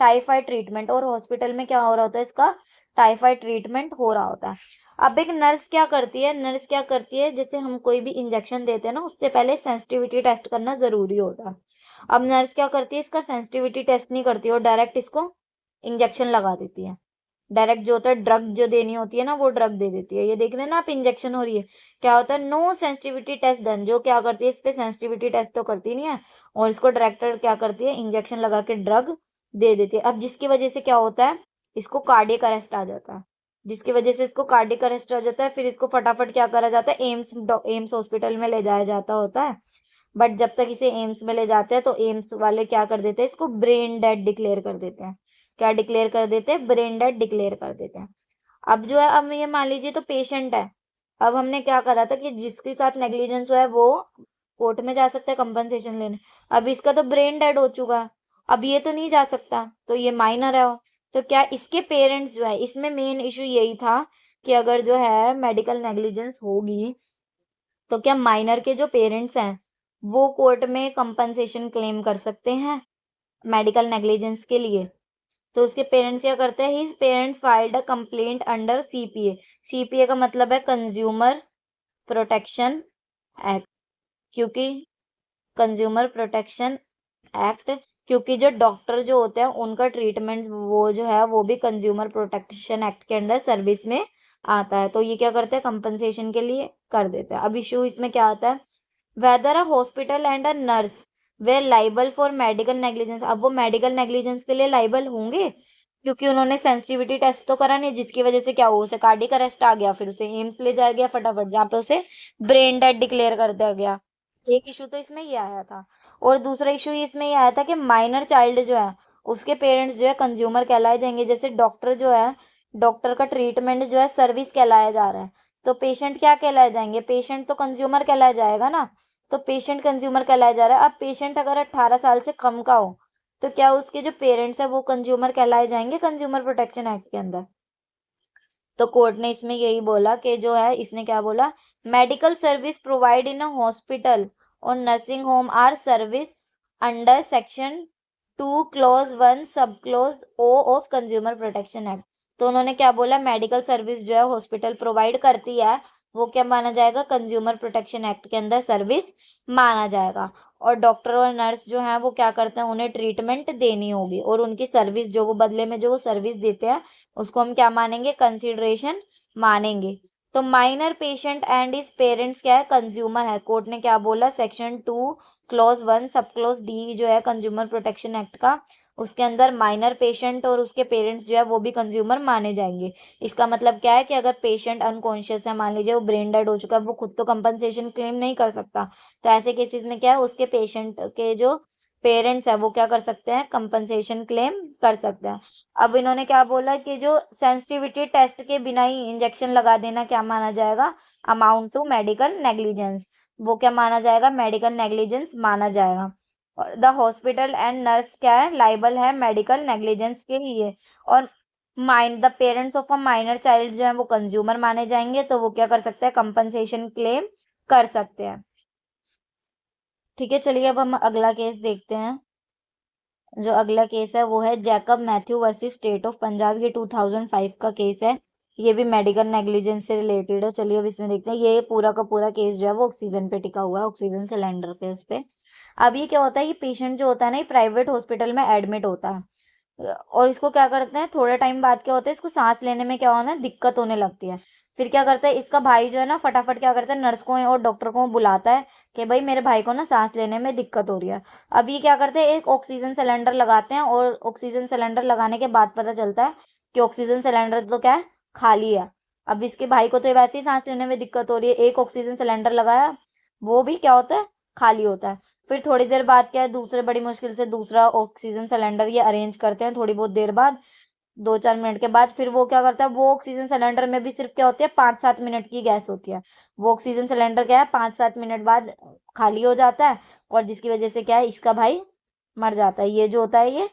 टाइफाइड ट्रीटमेंट, और हॉस्पिटल में क्या हो रहा होता है, इसका टाइफाइड ट्रीटमेंट हो रहा होता है। अब एक नर्स क्या करती है, जैसे हम कोई भी इंजेक्शन देते हैं ना, उससे पहले सेंसिटिविटी टेस्ट करना जरूरी होता है। अब नर्स क्या करती है, इसका सेंसिटिविटी टेस्ट नहीं करती और डायरेक्ट इसको इंजेक्शन लगा देती है। डायरेक्ट जो होता है ड्रग जो देनी होती है ना, वो ड्रग दे देती है। ये देख रहे हैं ना आप, इंजेक्शन हो रही है, क्या होता है, नो सेंसिटिविटी टेस्ट डन। जो क्या करती है, इस पे सेंसिटिविटी टेस्ट तो करती नहीं है, और इसको डायरेक्टर क्या करती है, इंजेक्शन लगा के ड्रग दे देती है। अब जिसकी वजह से क्या होता है, इसको कार्डियक अरेस्ट आ जाता है। जिसकी वजह से इसको कार्डियक अरेस्ट आ जाता है, फिर इसको फटाफट क्या करा जाता है, एम्स हॉस्पिटल में ले जाया जाता होता है। बट जब तक इसे एम्स में ले जाते हैं, तो एम्स वाले क्या कर देते हैं, इसको ब्रेन डेड डिक्लेयर कर देते हैं। क्या डिक्लेयर कर देते हैं, ब्रेन डेड डिक्लेयर कर देते हैं। अब जो है, अब ये मान लीजिए तो पेशेंट है, अब हमने क्या करा था कि जिसके साथ नेग्लिजेंस हुआ है वो कोर्ट में जा सकता है कंपनसेशन लेने। अब इसका तो ब्रेन डेड हो चुका है, अब ये तो नहीं जा सकता, तो ये माइनर है। तो क्या इसके पेरेंट्स जो है, इसमें मेन इशू यही था कि अगर जो है मेडिकल नेग्लिजेंस होगी, तो क्या माइनर के जो पेरेंट्स हैं वो कोर्ट में कंपनसेशन क्लेम कर सकते हैं मेडिकल नेग्लिजेंस के लिए। तो उसके पेरेंट्स क्या करते हैं, his parents filed a complaint under CPA. CPA का मतलब है कंज्यूमर प्रोटेक्शन एक्ट, क्योंकि कंज्यूमर प्रोटेक्शन एक्ट, क्योंकि जो डॉक्टर जो होते हैं उनका ट्रीटमेंट वो जो है वो भी कंज्यूमर प्रोटेक्शन एक्ट के अंडर सर्विस में आता है। तो ये क्या करते हैं, कंपनसेशन के लिए कर देते हैं। अब इशू इसमें क्या आता है, weather a hospital and a nurse way liable for medical negligence. अब वो मेडिकल नेग्लिजेंस के लिए लाइबल होंगे, क्योंकि उन्होंने सेंसिटिविटी टेस्ट तो करा नहीं, जिसकी वजह से क्या हुआ, उसे कार्डियक अरेस्ट आ गया, फिर उसे एम्स ले जाया गया फटाफट, जहाँ पे उसे ब्रेन डेड डिक्लेयर कर दिया गया। एक इशू तो इसमें ये आया था, और दूसरा इशू इसमें ये आया था कि माइनर चाइल्ड जो है उसके पेरेंट्स जो है कंज्यूमर कहलाए जाएंगे। जैसे डॉक्टर जो है, डॉक्टर का ट्रीटमेंट जो है सर्विस कहलाया जा रहा है, तो पेशेंट क्या कहलाए जाएंगे, पेशेंट तो कंज्यूमर कहलाया जाएगा ना। तो पेशेंट कंज्यूमर कहलाया जा रहा है। अब पेशेंट अगर 18 साल से कम का हो, तो क्या उसके जो पेरेंट्स है वो कंज्यूमर कहलाए जाएंगे कंज्यूमर प्रोटेक्शन एक्ट के अंदर। तो कोर्ट ने इसमें यही बोला कि जो है, इसने क्या बोला, medical service provide in a hospital और nursing home are service under section 2 clause 1 sub clause O of consumer protection act. तो उन्होंने क्या बोला, मेडिकल सर्विस जो है हॉस्पिटल प्रोवाइड करती है, वो क्या माना जाएगा, कंज्यूमर प्रोटेक्शन एक्ट के अंदर सर्विस माना जाएगा। और डॉक्टर और नर्स जो हैं वो क्या करते हैं, उन्हें ट्रीटमेंट देनी होगी, और उनकी सर्विस जो वो बदले में जो वो सर्विस देते हैं उसको हम क्या मानेंगे, कंसिडरेशन मानेंगे। तो minor patient and is parents क्या है, कंज्यूमर है। कोर्ट ने क्या बोला, section 2 clause 1 sub clause D जो है कंज्यूमर प्रोटेक्शन एक्ट का, उसके अंदर माइनर पेशेंट और उसके पेरेंट्स जो है वो भी कंज्यूमर माने जाएंगे। इसका मतलब क्या है कि अगर पेशेंट अनकॉन्शियस है, मान लीजिए वो ब्रेन डेड हो चुका है, वो खुद तो कंपनसेशन क्लेम नहीं कर सकता, तो ऐसे केसेस में क्या है, उसके पेशेंट के जो पेरेंट्स है वो क्या कर सकते हैं, कंपनसेशन क्लेम कर सकते हैं। अब इन्होंने क्या बोला कि जो सेंसिटिविटी टेस्ट के बिना ही इंजेक्शन लगा देना क्या माना जाएगा, अमाउंट टू मेडिकल नेग्लिजेंस। वो क्या माना जाएगा, मेडिकल नेग्लिजेंस माना जाएगा। और द हॉस्पिटल एंड नर्स क्या है, लाइबल है मेडिकल नेग्लिजेंस के लिए। और the parents of a minor child जो है वो कंज्यूमर माने जाएंगे, तो वो क्या कर सकते हैं, कंपनसेशन क्लेम कर सकते हैं। ठीक है, चलिए अब हम अगला केस देखते हैं। जो अगला केस है वो है Jacob Matthew versus state of Punjab. ये 2005 का केस है, ये भी मेडिकल नेग्लिजेंस से रिलेटेड है। चलिए अब इसमें देखते हैं। ये पूरा का पूरा केस जो है वो ऑक्सीजन पे टिका हुआ है, ऑक्सीजन सिलेंडर पे, उस पे। अब ये क्या होता है, ये पेशेंट जो होता है ना, ये प्राइवेट हॉस्पिटल में एडमिट होता है। और इसको क्या करते हैं, थोड़े टाइम बाद क्या होता है, इसको सांस लेने में क्या होना है, दिक्कत होने लगती है। फिर क्या करता है इसका भाई जो है ना, फटाफट क्या करता है, नर्स को और डॉक्टर को बुलाता है कि भाई मेरे भाई को ना सांस लेने में दिक्कत हो रही है। अब ये क्या करते हैं, एक ऑक्सीजन सिलेंडर लगाते हैं, और ऑक्सीजन सिलेंडर लगाने के बाद पता चलता है कि ऑक्सीजन सिलेंडर तो क्या है, खाली है। अब इसके भाई को तो वैसे ही सांस लेने में दिक्कत हो रही है, एक ऑक्सीजन सिलेंडर लगाया, वो भी क्या होता है, खाली होता है। फिर थोड़ी देर बाद क्या है, दूसरे बड़ी मुश्किल से दूसरा ऑक्सीजन सिलेंडर ये अरेंज करते हैं, थोड़ी बहुत देर बाद, 2-4 मिनट के बाद। फिर वो क्या करता है, वो ऑक्सीजन सिलेंडर में भी सिर्फ क्या होती है, 5-7 मिनट की गैस होती है। वो ऑक्सीजन सिलेंडर क्या है, 5-7 मिनट बाद खाली हो जाता है, और जिसकी वजह से क्या है, इसका भाई मर जाता है, ये जो होता है ये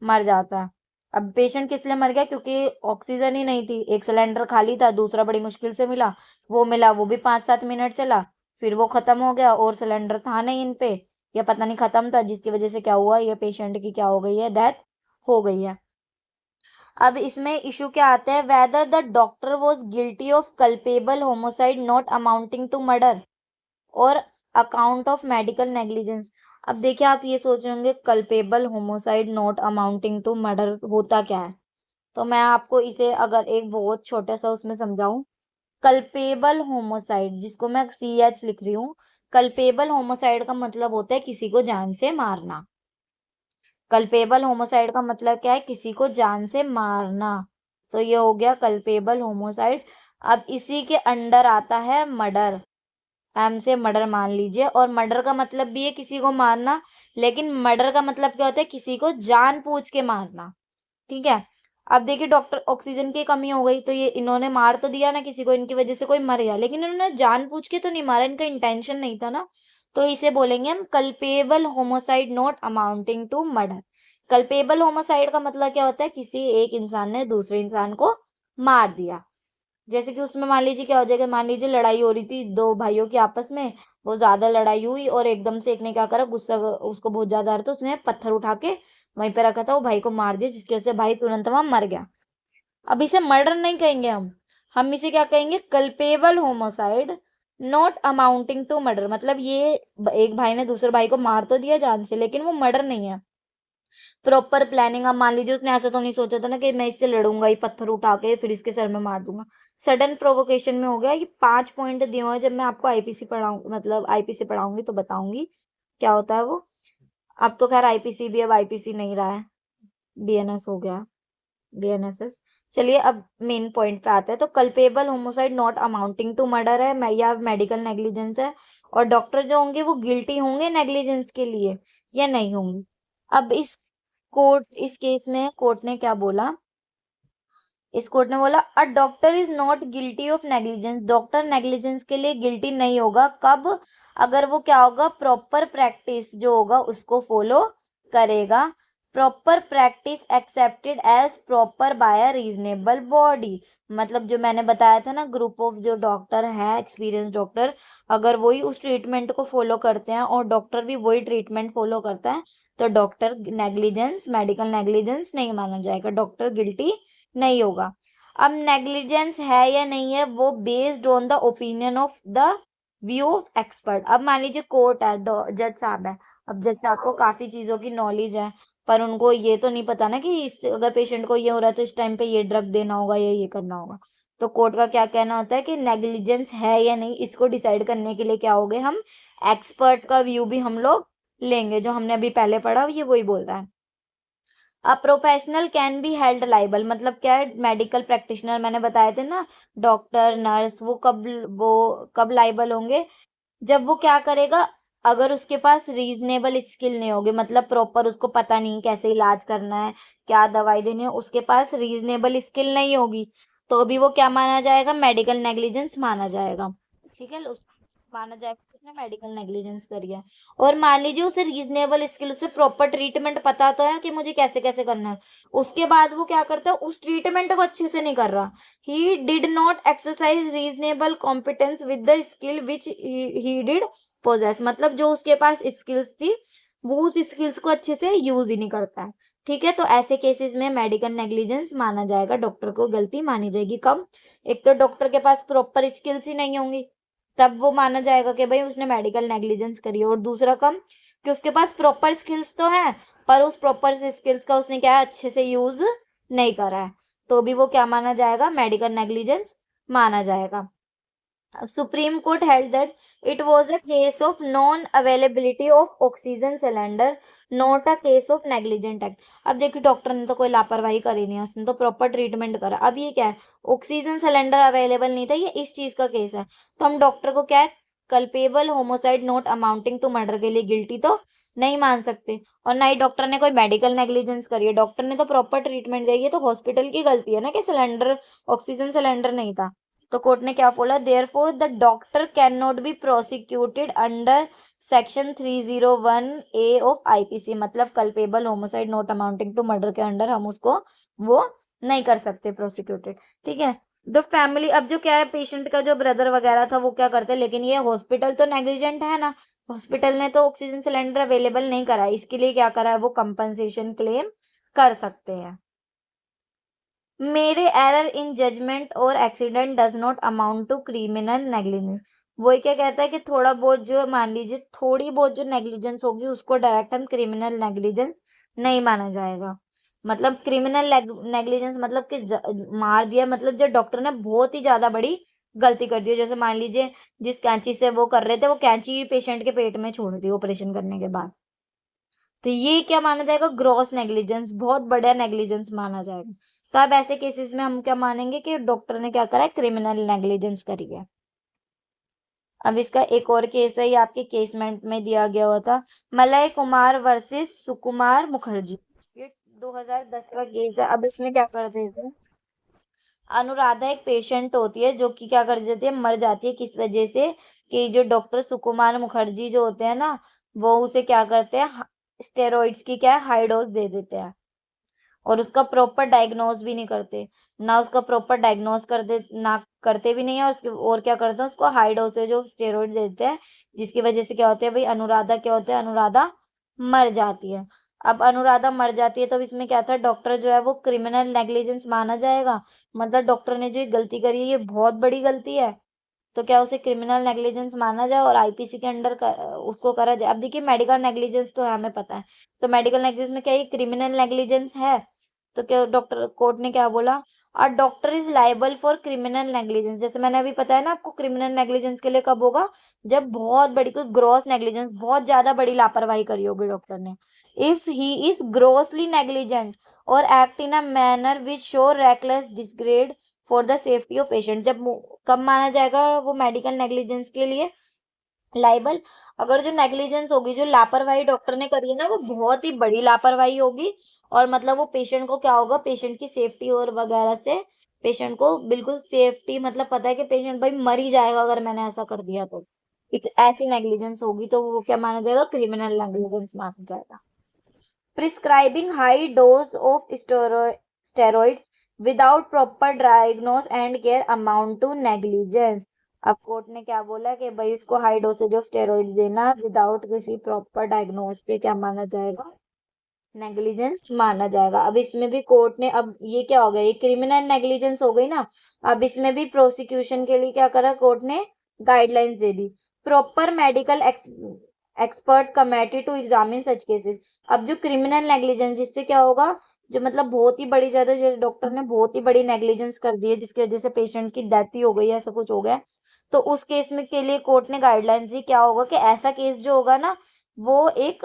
मर जाता है। अब पेशेंट किस लिए मर गया, क्योंकि ऑक्सीजन ही नहीं थी, एक सिलेंडर खाली था, दूसरा बड़ी मुश्किल से मिला, वो भी 5-7 मिनट चला, फिर वो खत्म हो गया, और सिलेंडर था नहीं इन पे, या पता नहीं खत्म था, जिसकी वजह से क्या हुआ, ये पेशेंट की क्या हो गई है, डेथ हो गई है। अब इसमें इशू क्या आता है, whether the doctor was guilty of culpable homicide not amounting to murder, और अकाउंट ऑफ मेडिकल नेग्लिजेंस। अब देखिए, आप ये सोच रहे होंगे culpable homicide not amounting to murder होता क्या है, तो मैं आपको इसे अगर एक बहुत छोटा सा उसमें समझाऊं, कल्पेबल होमोसाइड, जिसको मैं CH लिख रही हूँ, कल्पेबल होमोसाइड का मतलब होता है किसी को जान से मारना। कल्पेबल होमोसाइड का मतलब क्या है, किसी को जान से मारना। तो ये हो गया कल्पेबल होमोसाइड। अब इसी के अंडर आता है मर्डर, एम से मर्डर मान लीजिए, और मर्डर का मतलब भी है किसी को मारना, लेकिन मर्डर का मतलब क्या होता है, किसी को जानबूझ के मारना। ठीक है। अब देखिए, डॉक्टर ऑक्सीजन की कमी हो गई, तो ये इन्होंने मार तो दिया ना किसी को, इनकी वजह से कोई मर गया, लेकिन इन्होंने जानबूझ के तो नहीं मारा, इनका इंटेंशन नहीं था ना। तो इसे बोलेंगे हम culpable homicide not amounting to murder. Culpable homicide का मतलब क्या होता है, किसी एक इंसान ने दूसरे इंसान को मार दिया। जैसे कि उसमें मान लीजिए क्या हो जाएगा, मान लीजिए लड़ाई हो रही थी दो भाइयों की आपस में, वो ज्यादा लड़ाई हुई, और एकदम से एक ने क्या करा, गुस्सा उसको बहुत ज्यादा आ रहा था, उसने पत्थर उठा के वहीं पे रखा था, वो भाई को मार दिया, जिसकी वजह से भाई तुरंत वहां मर गया। अब इसे मर्डर नहीं कहेंगे हम इसे क्या कहेंगे, culpable homicide not amounting to murder. मतलब ये एक भाई ने दूसरे भाई को मार तो दिया जान से, लेकिन वो मर्डर नहीं है। प्रॉपर प्लानिंग, अब मान लीजिए उसने ऐसा तो नहीं सोचा था ना कि मैं इससे लड़ूंगा, ये पत्थर उठा के फिर इसके सर में मार दूंगा। सडन प्रोवोकेशन में हो गया। ये 5 पॉइंट दिए हुए हैं, जब मैं आपको आईपीसी पढ़ाऊँ, मतलब आईपीसी पढ़ाऊंगी तो बताऊंगी क्या होता है वो। अब तो खैर आईपीसी भी अब आईपीसी नहीं रहा है, बीएनएस हो गया, बीएनएसएस। चलिए अब मेन पॉइंट पे आते हैं। तो culpable homicide not amounting to murder है, या मेडिकल नेग्लिजेंस है, और डॉक्टर जो होंगे वो गिल्टी होंगे नेग्लिजेंस के लिए या नहीं होंगे। अब इस केस में कोर्ट ने क्या बोला, इस कोर्ट ने बोला अ doctor is not guilty of negligence, doctor negligence के लिए गिल्टी नहीं होगा। कब, अगर वो क्या होगा, प्रॉपर प्रैक्टिस जो होगा उसको फॉलो करेगा। Proper practice accepted as proper by a reasonable body. मतलब जो मैंने बताया था ना, ग्रुप ऑफ जो डॉक्टर है, एक्सपीरियंस डॉक्टर, अगर वही उस ट्रीटमेंट को फॉलो करते हैं और डॉक्टर भी वही ट्रीटमेंट फॉलो करता है, तो डॉक्टर नेग्लिजेंस, मेडिकल नेग्लिजेंस नहीं माना जाएगा, डॉक्टर गिल्टी नहीं होगा। अब नेग्लिजेंस है या नहीं है, वो based on the opinion of the view of expert. अब मान लीजिए कोर्ट है, जज साहब है, अब जज साहब को काफी चीजों की नॉलेज है, पर उनको ये तो नहीं पता ना कि अगर पेशेंट को ये हो रहा है तो इस टाइम पे ये ड्रग देना होगा या ये करना होगा। तो कोर्ट का क्या कहना होता है कि नेग्लिजेंस है या नहीं, इसको डिसाइड करने के लिए क्या हो गए हम, एक्सपर्ट का व्यू भी हम लोग लेंगे। जो हमने अभी पहले पढ़ा ये वही बोल रहा है। A professional can be held liable, मतलब क्या है, मेडिकल प्रैक्टिशनर मैंने बताए थे ना, डॉक्टर नर्स, वो कब लाइबल होंगे, जब वो क्या करेगा, अगर उसके पास रीजनेबल स्किल नहीं होगी, मतलब प्रॉपर उसको पता नहीं कैसे इलाज करना है, क्या दवाई देनी है, उसके पास रीजनेबल स्किल नहीं होगी, तो भी वो क्या माना जाएगा, मेडिकल नेग्लिजेंस माना जाएगा। ठीक है, उस माना जाएगा कि उसने मेडिकल नेग्लिजेंस करी है। और मान लीजिए उसे रीजनेबल स्किल, उसे प्रॉपर ट्रीटमेंट पता तो है कि मुझे कैसे कैसे करना है, उसके बाद वो क्या करता है, उस ट्रीटमेंट को अच्छे से नहीं कर रहा, he did not exercise reasonable competence with the skill which he did possess, मतलब जो उसके पास स्किल्स थी वो उस स्किल्स को अच्छे से यूज ही नहीं करता है। ठीक है, तो ऐसे केसेस में मेडिकल नेग्लिजेंस माना जाएगा, डॉक्टर को गलती मानी जाएगी। कब, एक तो डॉक्टर के पास प्रॉपर स्किल्स ही नहीं होंगी, तब वो माना जाएगा कि भाई उसने मेडिकल नेग्लिजेंस करी है। और दूसरा कम, कि उसके पास प्रॉपर स्किल्स तो है, पर उस प्रॉपर स्किल्स का उसने क्या अच्छे से यूज नहीं करा है, तो भी वो क्या माना जाएगा, मेडिकल नेग्लिजेंस माना जाएगा। Supreme Court held that it was a case of non-availability of oxygen cylinder, not a case of negligent act। अब देखिए डॉक्टर ने तो कोई लापरवाही करी नहीं है, उसने तो प्रॉपर ट्रीटमेंट करा। अब ये क्या है, ऑक्सीजन सिलेंडर अवेलेबल नहीं था, ये इस चीज का केस है, तो हम डॉक्टर को क्या है, culpable homicide not amounting to murder के लिए गिल्टी तो नहीं मान सकते। और ना ही डॉक्टर ने कोई मेडिकल नेग्लिजेंस करी है, डॉक्टर ने तो प्रॉपर ट्रीटमेंट दी है, तो हॉस्पिटल की गलती है ना कि सिलेंडर, ऑक्सीजन सिलेंडर नहीं था। तो कोर्ट ने क्या बोला, therefore the doctor can not be prosecuted under section 301 A of IPC, मतलब culpable homicide not amounting to murder के अंडर हम उसको वो नहीं कर सकते प्रोसिक्यूटेड। ठीक है, द फैमिली, अब जो क्या है, पेशेंट का जो ब्रदर वगैरह था वो क्या करते, लेकिन ये हॉस्पिटल तो नेग्लिजेंट है ना, हॉस्पिटल ने तो ऑक्सीजन सिलेंडर अवेलेबल नहीं करा, इसके लिए क्या करा है, वो कंपनसेशन क्लेम कर सकते हैं। मेरे एरर इन जजमेंट और accident does not amount to criminal negligence. वही क्या कहता है कि थोड़ा बहुत जो, मान लीजिए थोड़ी बहुत जो नेग्लिजेंस होगी उसको डायरेक्ट हम क्रिमिनल नेग्लिजेंस नहीं माना जाएगा। मतलब क्रिमिनल नेग्लिजेंस मतलब कि मार दिया, मतलब जब डॉक्टर ने बहुत ही ज्यादा बड़ी गलती कर दी, जैसे मान लीजिए जिस कैंची से वो कर रहे थे वो कैंची पेशेंट के पेट में छोड़ दी ऑपरेशन करने के बाद, तो ये क्या माना जाएगा, ग्रॉस नेग्लिजेंस, बहुत बड़ा नेग्लिजेंस माना जाएगा। तो अब ऐसे केसेस में हम क्या मानेंगे कि डॉक्टर ने क्या करा है, क्रिमिनल नेग्लिजेंस करी है। अब इसका एक और केस है, ये आपके केसमेंट में दिया गया हुआ था, मलय कुमार वर्सेस सुकुमार मुखर्जी, ये 2010 का केस है। अब इसमें क्या करते थे, अनुराधा एक पेशेंट होती है जो कि क्या कर जाती है, मर जाती है, किस वजह से, कि जो डॉक्टर सुकुमार मुखर्जी जो होते हैं ना, वो उसे क्या करते हैं, स्टेरॉइड्स की क्या है, हाई डोज दे देते हैं, और उसका प्रॉपर डायग्नोज भी नहीं करते, ना उसका प्रॉपर डायग्नोज कर दे, ना करते भी नहीं है, और उसके और क्या करते हैं, उसको हाई डोसेज ऑफ स्टेरॉइड देते हैं, जिसकी वजह से क्या होता है भाई, अनुराधा क्या होता है, अनुराधा मर जाती है। अब अनुराधा मर जाती है तो इसमें क्या था, डॉक्टर जो है वो क्रिमिनल नेग्लिजेंस माना जाएगा, मतलब डॉक्टर ने जो ये गलती करी है ये बहुत बड़ी गलती है, तो क्या उसे क्रिमिनल नेग्लिजेंस माना जाए और आईपीसी के अंडर उसको करा जाए। अब देखिए मेडिकल नेग्लिजेंस तो हमें पता है, तो मेडिकल नेग्लिजेंस में क्या ये क्रिमिनल नेग्लिजेंस है, तो क्या डॉक्टर कोर्ट ने क्या बोला, अ doctor is liable for criminal negligence, जैसे मैंने अभी बताया ना आपको, क्रिमिनल नेग्लिजेंस के लिए कब होगा, जब बहुत बड़ी कोई ग्रॉस नेग्लिजेंस, बहुत ज्यादा बड़ी लापरवाही करी होगी डॉक्टर ने, if he is grossly negligent और act in a manner which show reckless disregard for the safety of patient. जब कब माना जाएगा वो मेडिकल नेग्लिजेंस के लिए लाइबल, अगर जो नेग्लिजेंस होगी, जो लापरवाही डॉक्टर ने करी है ना, वो बहुत ही बड़ी लापरवाही होगी, और मतलब वो पेशेंट को क्या होगा, पेशेंट की सेफ्टी और वगैरह से, पेशेंट को बिल्कुल सेफ्टी, मतलब पता है कि पेशेंट भाई मर ही जाएगा अगर मैंने ऐसा कर दिया तो, ऐसी नेग्लिजेंस होगी तो वो क्या माना जाएगा, क्रिमिनल नेग्लिजेंस माना जाएगा। Prescribing high dose of steroids without proper diagnosis and care amount to negligence। अब कोर्ट ने क्या बोला कि भाई इसको हाई डोसेज ऑफ स्टेरॉइड देना विदाउट किसी प्रॉपर डायग्नोस के क्या माना जाएगा, नेग्लिजेंस माना जाएगा। अब इसमें भी कोर्ट ने, अब ये क्या हो गया, ये क्रिमिनल नेग्लिजेंस हो गई ना, अब इसमें भी प्रोसिक्यूशन के लिए क्या करा कोर्ट ने, गाइडलाइंस दे दी, proper medical expert committee to examine such cases. अब जो क्रिमिनल नेग्लिजेंस, जिससे क्या होगा, जो मतलब बहुत ही बड़ी ज्यादा, जो डॉक्टर ने बहुत ही बड़ी नेग्लिजेंस कर दी है जिसकी वजह से पेशेंट की डेथ ही हो गई है, ऐसा कुछ हो गया, तो उस केस में के लिए कोर्ट ने गाइडलाइंस दी, क्या होगा कि ऐसा केस जो होगा ना, वो एक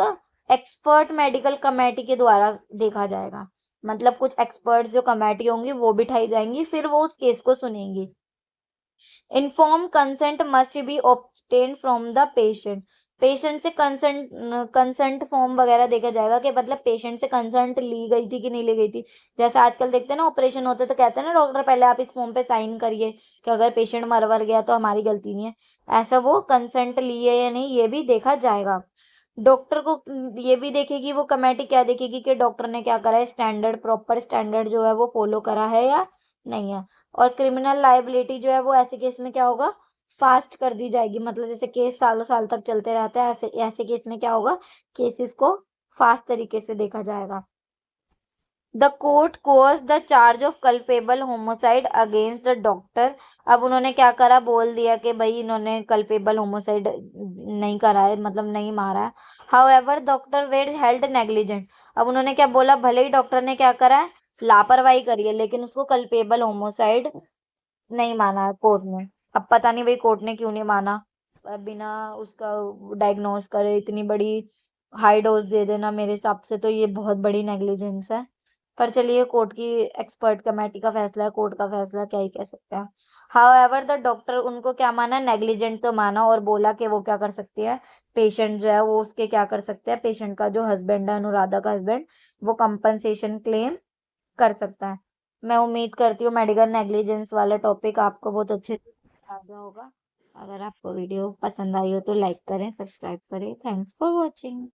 एक्सपर्ट मेडिकल कमेटी के द्वारा देखा जाएगा, मतलब कुछ एक्सपर्ट्स जो कमेटी होंगी वो बिठाई जाएंगी, फिर वो उस केस को सुनेंगी। Informed consent must be obtain from the patient, patient से कंसेंट फॉर्म वगैरह देखा जाएगा कि मतलब पेशेंट से कंसेंट ली गई थी कि नहीं ली गई थी। जैसे आजकल देखते हैं ना ऑपरेशन होते तो कहते हैं ना डॉक्टर पहले आप इस फॉर्म पे साइन करिए कि अगर पेशेंट मर वर गया तो हमारी गलती नहीं है, ऐसा वो कंसेंट लिए या नहीं ये भी देखा जाएगा। डॉक्टर को ये भी देखेगी वो कमेटी, क्या देखेगी कि डॉक्टर ने क्या करा है, स्टैंडर्ड, प्रॉपर स्टैंडर्ड जो है वो फॉलो करा है या नहीं है। और क्रिमिनल लाइबिलिटी जो है वो ऐसे केस में क्या होगा, फास्ट कर दी जाएगी, मतलब जैसे केस सालों साल तक चलते रहते हैं, ऐसे ऐसे केस में क्या होगा, केसेस को फास्ट तरीके से देखा जाएगा। The court course the charge of culpable homicide against the doctor. अब उन्होंने क्या करा, बोल दिया कि भाई इन्होंने कल्पेबल होमोसाइड नहीं करा है, मतलब नहीं मारा है। हाउएवर डॉक्टर वेड हेल्ड नेग्लिजेंट। अब उन्होंने क्या बोला, भले ही डॉक्टर ने क्या करा है, लापरवाही करी है, लेकिन उसको कल्पेबल होमोसाइड नहीं माना है कोर्ट ने। अब पता नहीं भाई कोर्ट ने क्यों नहीं माना। बिना उसका डायग्नोस करे इतनी बड़ी हाई डोज दे देना, मेरे हिसाब से तो ये बहुत बड़ी नेग्लिजेंस है। पर चलिए, कोर्ट की एक्सपर्ट कमेटी का फैसला है, कोर्ट का फैसला, क्या ही कह सकते हैं। हाउएवर द डॉक्टर, उनको क्या माना, नेग्लिजेंट तो माना, और बोला कि वो क्या कर सकती है, पेशेंट जो है वो उसके क्या कर सकते हैं, पेशेंट का जो हस्बैंड है, अनुराधा का हस्बैंड, वो कंपनसेशन क्लेम कर सकता है। मैं उम्मीद करती हूँ मेडिकल नेग्लिजेंस वाला टॉपिक आपको बहुत अच्छे से समझ गया होगा। अगर आपको वीडियो पसंद आई हो तो लाइक करें, सब्सक्राइब करें। Thanks for watching.